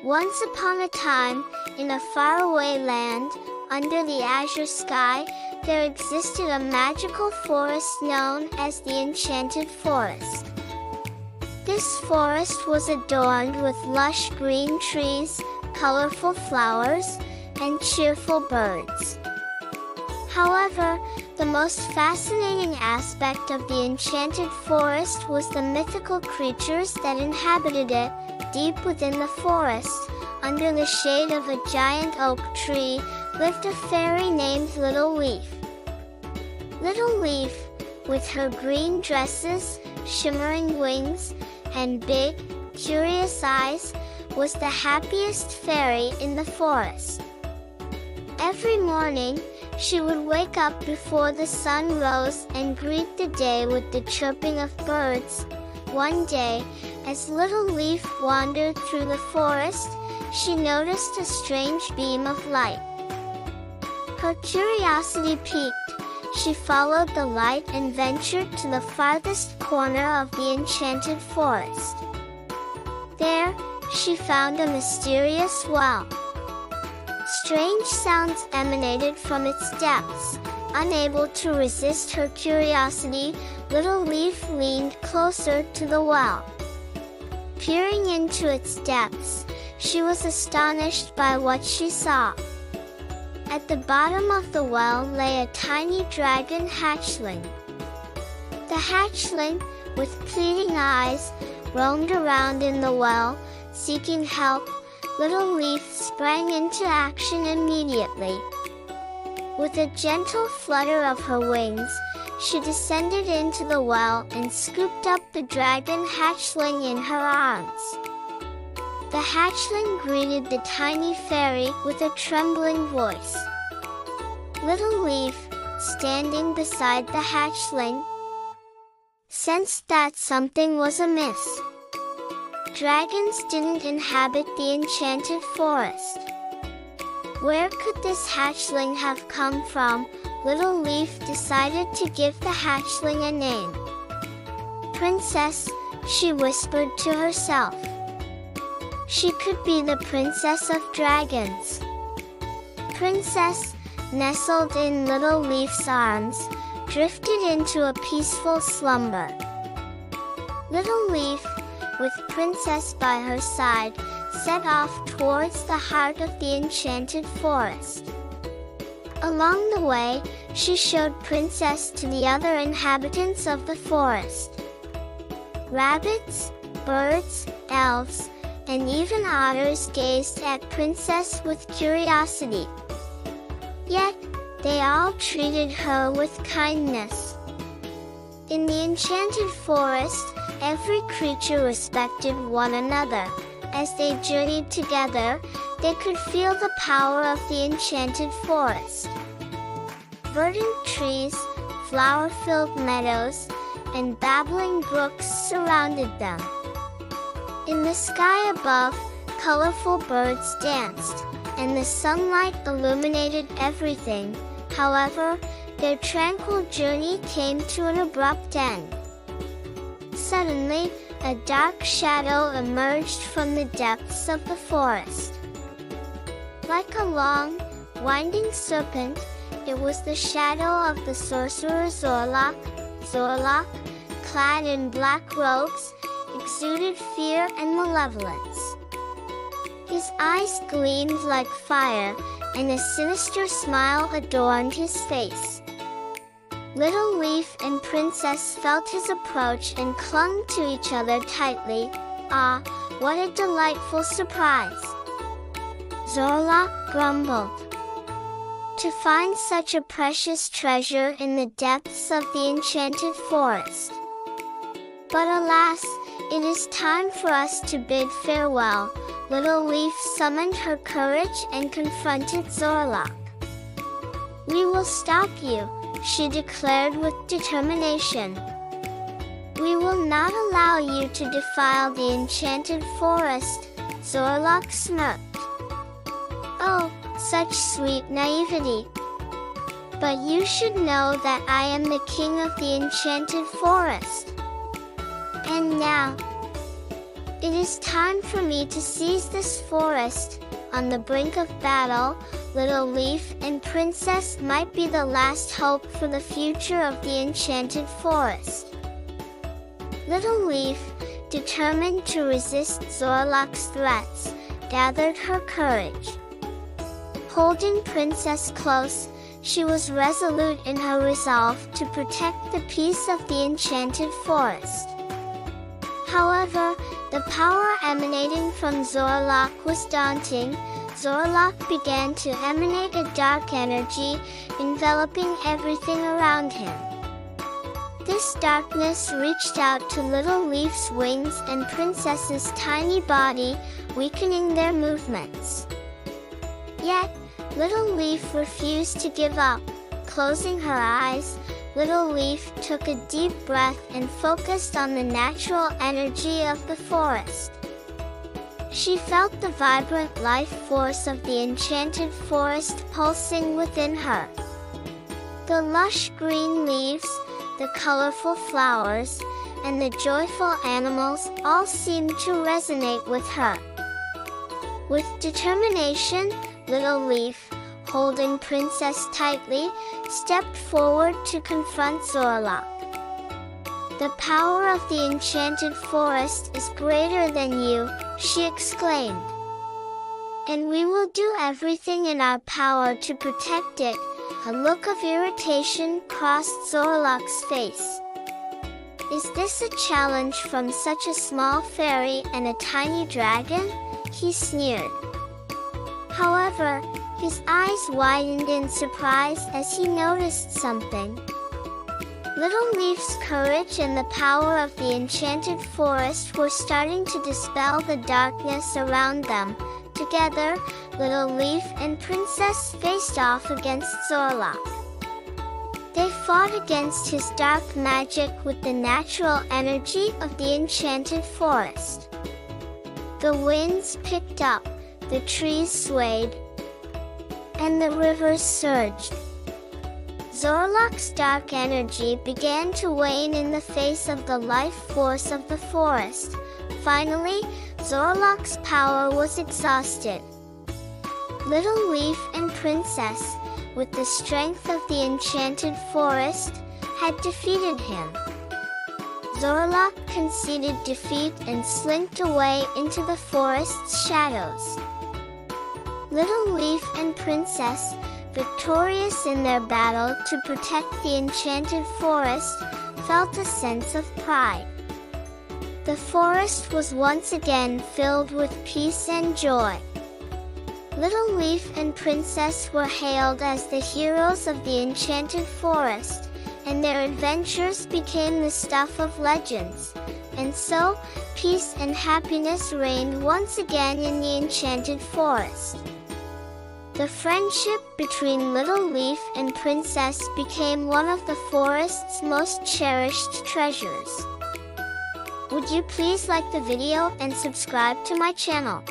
Once upon a time, in a faraway land, under the azure sky, there existed a magical forest known as the Enchanted Forest. This forest was adorned with lush green trees, colorful flowers, and cheerful birds. However, the most fascinating aspect of the Enchanted Forest was the mythical creatures that inhabited it. Deep within the forest, under the shade of a giant oak tree, lived a fairy named Little Leaf. Little Leaf, with her green dresses, shimmering wings, and big, curious eyes, was the happiest fairy in the forest. Every morning, she would wake up before the sun rose and greet the day with the chirping of birds. One day, as Little Leaf wandered through the forest, she noticed a strange beam of light. Her curiosity piqued. She followed the light and ventured to the farthest corner of the enchanted forest. There, she found a mysterious well. Strange sounds emanated from its depths. Unable to resist her curiosity, Little Leaf leaned closer to the well. Peering into its depths, she was astonished by what she saw. At the bottom of the well lay a tiny dragon hatchling. The hatchling, with pleading eyes, roamed around in the well, seeking help. Little Leaf sprang into action immediately. With a gentle flutter of her wings, she descended into the well and scooped up the dragon hatchling in her arms. The hatchling greeted the tiny fairy with a trembling voice. Little Leaf, standing beside the hatchling, sensed that something was amiss. Dragons didn't inhabit the enchanted forest. Where could this hatchling have come from? Little Leaf decided to give the hatchling a name. Princess, she whispered to herself. She could be the princess of dragons. Princess, nestled in Little Leaf's arms, drifted into a peaceful slumber. Little Leaf, with Princess by her side, set off towards the heart of the enchanted forest. Along the way, she showed Princess to the other inhabitants of the forest. Rabbits, birds, elves, and even otters gazed at Princess with curiosity. Yet, they all treated her with kindness. In the enchanted forest, every creature respected one another. As they journeyed together, they could feel the power of the enchanted forest. Verdant trees, flower-filled meadows, and babbling brooks surrounded them. In the sky above, colorful birds danced, and the sunlight illuminated everything. However, their tranquil journey came to an abrupt end. Suddenly, a dark shadow emerged from the depths of the forest. Like a long, winding serpent, it was the shadow of the sorcerer Zorock. Zorock, clad in black robes, exuded fear and malevolence. His eyes gleamed like fire, and a sinister smile adorned his face. Little Leaf and Princess felt his approach and clung to each other tightly. Ah, what a delightful surprise! Zorock grumbled. To find such a precious treasure in the depths of the enchanted forest. But alas, it is time for us to bid farewell. Little Leaf summoned her courage and confronted Zorock. We will stop you, she declared with determination. We will not allow you to defile the enchanted forest, Zorock smirked. Oh, such sweet naivety! But you should know that I am the king of the enchanted forest. And now, It is time for me to seize this forest. On the brink of battle, Little Leaf and Princess might be the last hope for the future of the Enchanted Forest. Little Leaf, determined to resist Zorock's threats, gathered her courage. Holding Princess close, she was resolute in her resolve to protect the peace of the Enchanted Forest. However, the power emanating from Zorock was daunting. Zorock began to emanate a dark energy, enveloping everything around him. This darkness reached out to Little Leaf's wings and Princess's tiny body, weakening their movements. Yet, Little Leaf refused to give up. Closing her eyes, Little Leaf took a deep breath and focused on the natural energy of the forest. She felt the vibrant life force of the Enchanted Forest pulsing within her. The lush green leaves, the colorful flowers, and the joyful animals all seemed to resonate with her. With determination, Little Leaf, holding Princess tightly, stepped forward to confront Zorock. "The power of the Enchanted Forest is greater than you," she exclaimed. "And we will do everything in our power to protect it." A look of irritation crossed Zorock's face. "Is this a challenge from such a small fairy and a tiny dragon?" he sneered. However, his eyes widened in surprise as he noticed something. Little Leaf's courage and the power of the Enchanted Forest were starting to dispel the darkness around them. Together, Little Leaf and Princess faced off against Zorock. They fought against his dark magic with the natural energy of the Enchanted Forest. The winds picked up, the trees swayed, and the rivers surged. Zorock's dark energy began to wane in the face of the life force of the forest. Finally, Zorock's power was exhausted. Little Leaf and Princess, with the strength of the Enchanted Forest, had defeated him. Zorock conceded defeat and slinked away into the forest's shadows. Little Leaf and Princess, victorious in their battle to protect the Enchanted Forest, felt a sense of pride. The forest was once again filled with peace and joy. Little Leaf and Princess were hailed as the heroes of the Enchanted Forest, and their adventures became the stuff of legends. And so, peace and happiness reigned once again in the Enchanted Forest. The friendship between Little Leaf and Princess became one of the forest's most cherished treasures. Would you please like the video and subscribe to my channel?